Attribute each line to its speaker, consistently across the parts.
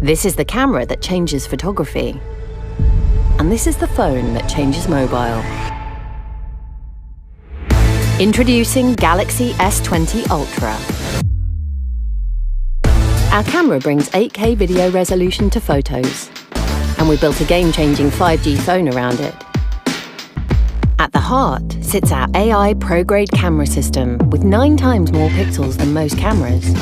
Speaker 1: This is the camera that changes photography. And this is the phone that changes mobile. Introducing Galaxy S20 Ultra. Our camera brings 8K video resolution to photos, and we built a game-changing 5G phone around it. At the heart sits our AI pro-grade camera system with 9 times more pixels than most cameras.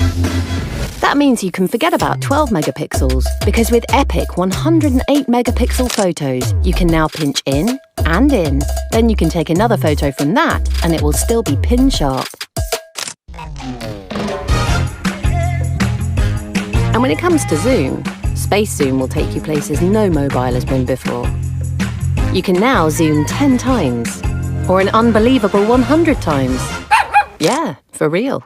Speaker 1: That means you can forget about 12 megapixels, because with epic 108 megapixel photos, you can now pinch in and in. Then you can take another photo from that and it will still be pin sharp. And when it comes to zoom, Space Zoom will take you places no mobile has been before. You can now zoom 10 times, or an unbelievable 100 times. Yeah, for real.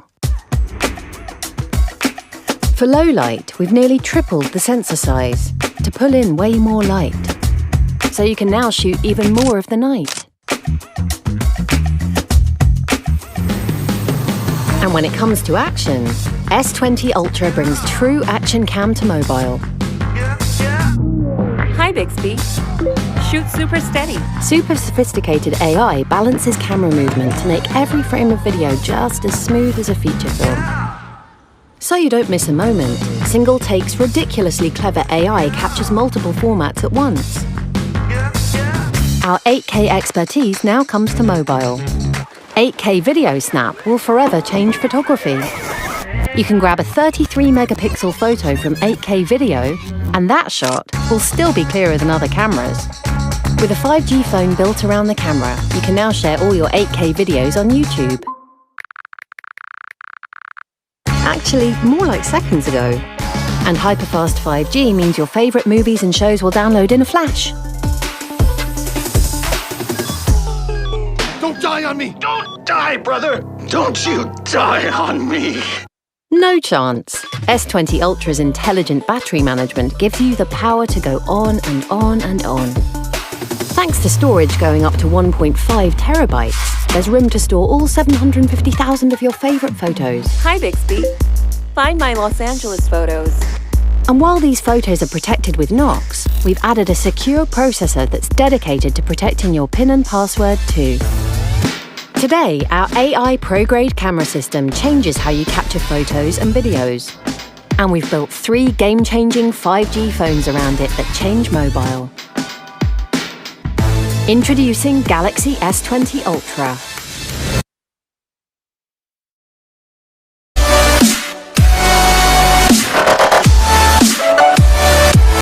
Speaker 1: For low light, we've nearly tripled the sensor size to pull in way more light. So you can now shoot even more of the night. And when it comes to action, S20 Ultra brings true action cam to mobile.
Speaker 2: Hi, Bixby. Shoot super steady.
Speaker 1: Super sophisticated AI balances camera movement to make every frame of video just as smooth as a feature film. So you don't miss a moment, Single Take's ridiculously clever AI captures multiple formats at once. Our 8K expertise now comes to mobile. 8K Video Snap will forever change photography. You can grab a 33 megapixel photo from 8K video, and that shot will still be clearer than other cameras. With a 5G phone built around the camera, you can now share all your 8K videos on YouTube. Actually, more like seconds ago. And hyperfast 5G means your favourite movies and shows will download in a flash.
Speaker 3: Don't die on me! Don't die, brother! Don't you die on me!
Speaker 1: No chance. S20 Ultra's intelligent battery management gives you the power to go on and on and on. Thanks to storage going up to 1.5 terabytes, there's room to store all 750,000 of your favourite photos.
Speaker 2: Hi, Bixby. Find my Los Angeles photos.
Speaker 1: And while these photos are protected with Knox, we've added a secure processor that's dedicated to protecting your PIN and password too. Today, our AI pro-grade camera system changes how you capture photos and videos. And we've built 3 game-changing 5G phones around it that change mobile. Introducing Galaxy S20 Ultra.